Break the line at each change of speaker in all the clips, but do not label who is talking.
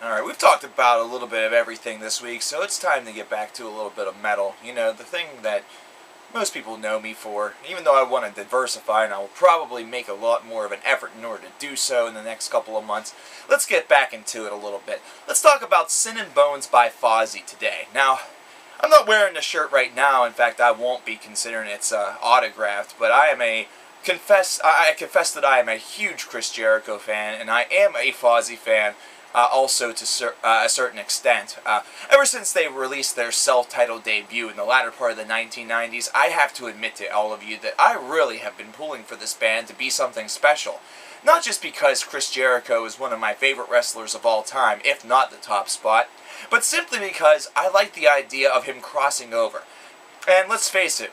Alright, we've talked about a little bit of everything this week, so it's time to get back to a little bit of metal. You know, the thing that most people know me for, even though I want to diversify, and I will probably make a lot more of an effort in order to do so in the next couple of months. Let's get back into it a little bit. Let's talk about Sin and Bones by Fozzy today. Now, I'm not wearing the shirt right now. In fact, I won't be considering it's autographed, but I confess that I am a huge Chris Jericho fan, and I am a Fozzy fan. Also to a certain extent. Ever since they released their self-titled debut in the latter part of the 1990s, I have to admit to all of you that I really have been pulling for this band to be something special. Not just because Chris Jericho is one of my favorite wrestlers of all time, if not the top spot, but simply because I like the idea of him crossing over. And let's face it,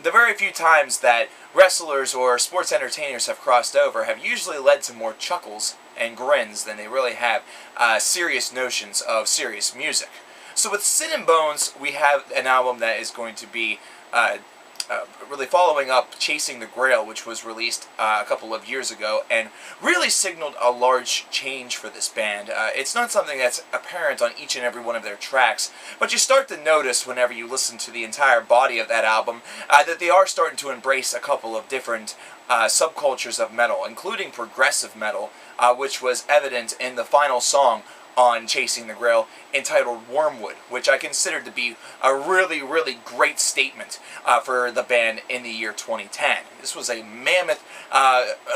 the very few times that wrestlers or sports entertainers have crossed over have usually led to more chuckles and grins than they really have serious notions of serious music. So with Sin and Bones, we have an album that is going to be really following up Chasing the Grail, which was released a couple of years ago, and really signaled a large change for this band. It's not something that's apparent on each and every one of their tracks, but you start to notice whenever you listen to the entire body of that album that they are starting to embrace a couple of different subcultures of metal, including progressive metal, which was evident in the final song on Chasing the Grail, entitled Wormwood, which I consider to be a really, really great statement for the band in the year 2010. This was a mammoth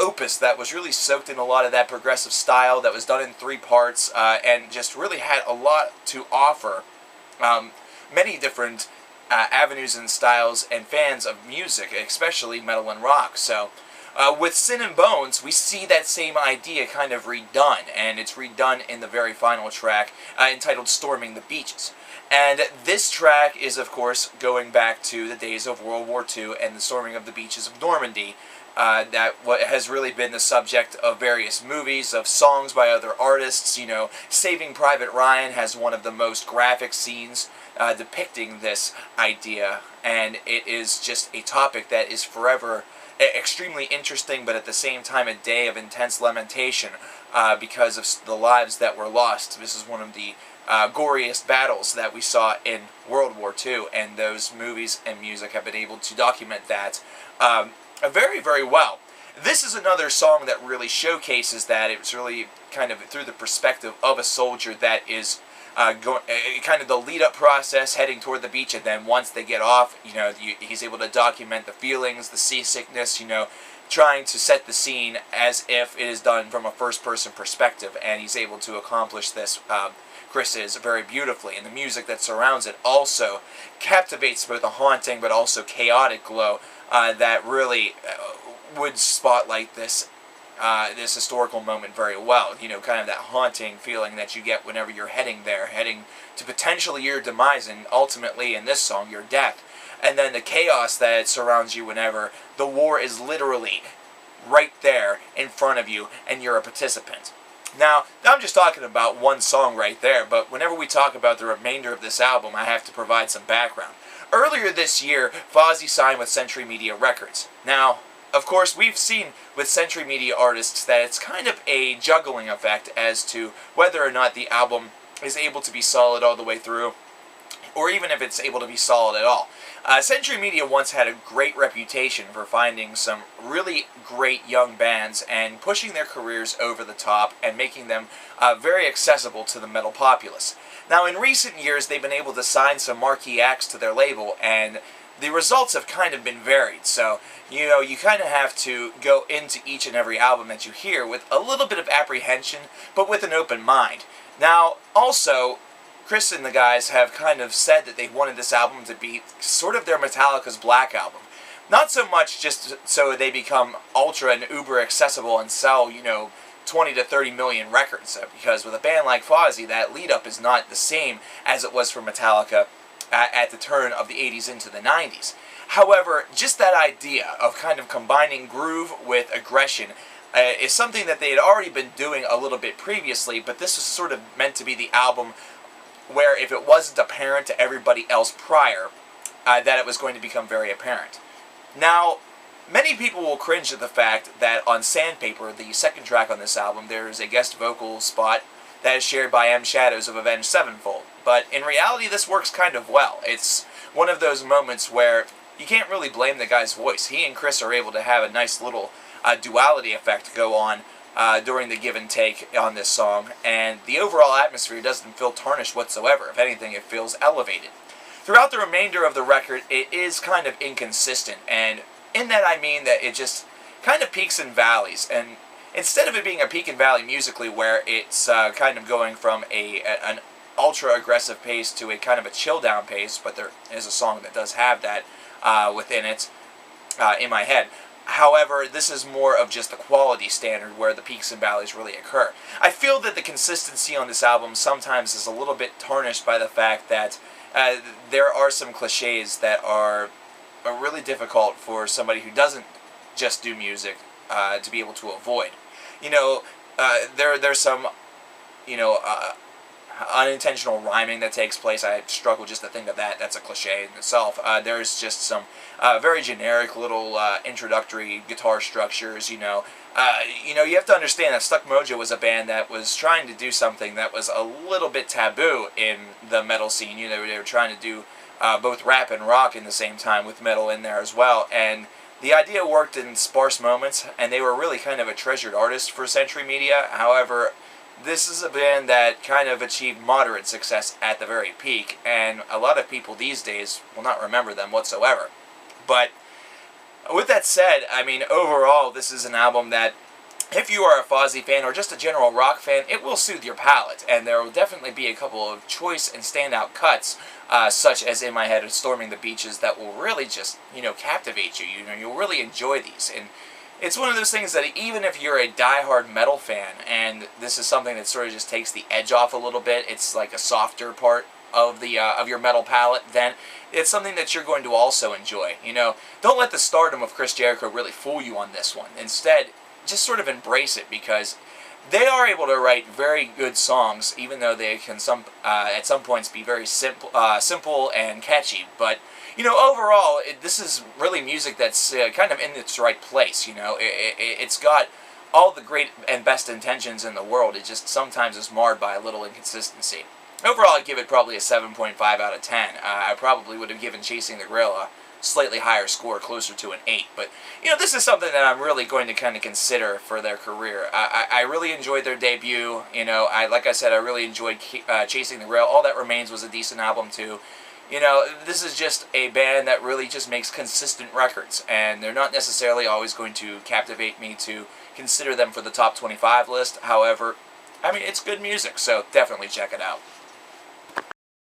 opus that was really soaked in a lot of that progressive style, that was done in 3 parts, and just really had a lot to offer many different avenues and styles and fans of music, especially metal and rock. So with Sin and Bones, we see that same idea kind of redone, and it's redone in the very final track entitled Storming the Beaches. And this track is, of course, going back to the days of World War II and the storming of the beaches of Normandy. That has really been the subject of various movies, of songs by other artists. You know, Saving Private Ryan has one of the most graphic scenes depicting this idea, and it is just a topic that is forever extremely interesting, but at the same time a day of intense lamentation because of the lives that were lost. This is one of the goriest battles that we saw in World War II, and those movies and music have been able to document that very, very well. This is another song that really showcases that. It's really kind of through the perspective of a soldier that is kind of the lead-up process heading toward the beach, and then once they get off, you know, he's able to document the feelings, the seasickness, you know, trying to set the scene as if it is done from a first-person perspective, and he's able to accomplish this, Chris is, very beautifully, and the music that surrounds it also captivates both a haunting but also chaotic glow that really would spotlight this historical moment very well. You know, kind of that haunting feeling that you get whenever you're heading there, heading to potentially your demise, and ultimately, in this song, your death. And then the chaos that surrounds you whenever the war is literally right there in front of you and you're a participant. Now, I'm just talking about one song right there, but whenever we talk about the remainder of this album, I have to provide some background. Earlier this year, Fozzy signed with Century Media Records. Now, of course, we've seen with Century Media artists that it's kind of a juggling effect as to whether or not the album is able to be solid all the way through, or even if it's able to be solid at all. Century Media once had a great reputation for finding some really great young bands and pushing their careers over the top and making them very accessible to the metal populace. Now, in recent years, they've been able to sign some marquee acts to their label, and the results have kind of been varied. So, you know, you kind of have to go into each and every album that you hear with a little bit of apprehension, but with an open mind. Now, also, Chris and the guys have kind of said that they wanted this album to be sort of their Metallica's Black Album. Not so much just so they become ultra and uber accessible and sell, you know, 20 to 30 million records, because with a band like Fozzy, that lead-up is not the same as it was for Metallica at the turn of the 80s into the 90s. However, just that idea of kind of combining groove with aggression is something that they had already been doing a little bit previously, but this was sort of meant to be the album where if it wasn't apparent to everybody else prior, that it was going to become very apparent. Now, many people will cringe at the fact that on Sandpaper, the second track on this album, there is a guest vocal spot that is shared by M. Shadows of Avenged Sevenfold. But in reality, this works kind of well. It's one of those moments where you can't really blame the guy's voice. He and Chris are able to have a nice little duality effect go on during the give and take on this song, and the overall atmosphere doesn't feel tarnished whatsoever. If anything, it feels elevated. Throughout the remainder of the record, it is kind of inconsistent, and in that I mean that it just kind of peaks and valleys, and instead of it being a peak and valley musically where it's kind of going from an ultra-aggressive pace to a kind of a chill-down pace, but there is a song that does have that within it, in my head. However, this is more of just the quality standard where the peaks and valleys really occur. I feel that the consistency on this album sometimes is a little bit tarnished by the fact that there are some cliches that are really difficult for somebody who doesn't just do music to be able to avoid. You know, there's some, you know, unintentional rhyming that takes place. I struggle just to think of that. That's a cliche in itself. There's just some very generic little introductory guitar structures. You know, you have to understand that Stuck Mojo was a band that was trying to do something that was a little bit taboo in the metal scene. You know, they were trying to do both rap and rock in the same time with metal in there as well, and the idea worked in sparse moments, and they were really kind of a treasured artist for Century Media. However, this is a band that kind of achieved moderate success at the very peak, and a lot of people these days will not remember them whatsoever. But with that said, I mean, overall, this is an album that, if you are a Fozzy fan or just a general rock fan, it will soothe your palate, and there will definitely be a couple of choice and standout cuts, such as In My Head and Storming the Beaches, that will really just, you know, captivate you. You know, you'll really enjoy these, and it's one of those things that even if you're a diehard metal fan, and this is something that sort of just takes the edge off a little bit, it's like a softer part of the of your metal palette, then it's something that you're going to also enjoy. You know, don't let the stardom of Chris Jericho really fool you on this one. Instead, just sort of embrace it, because they are able to write very good songs, even though they can at some points be very simple and catchy. But you know, overall, this is really music that's kind of in its right place. You know, it's got all the great and best intentions in the world. It just sometimes is marred by a little inconsistency. Overall, I'd give it probably a 7.5 out of 10. I probably would have given Chasing the Grill a slightly higher score, closer to an 8. But, you know, this is something that I'm really going to kind of consider for their career. I really enjoyed their debut. You know, like I said, I really enjoyed Chasing the Grill. All That Remains was a decent album, too. You know, this is just a band that really just makes consistent records, and they're not necessarily always going to captivate me to consider them for the top 25 list. However, I mean, it's good music, so definitely check it out.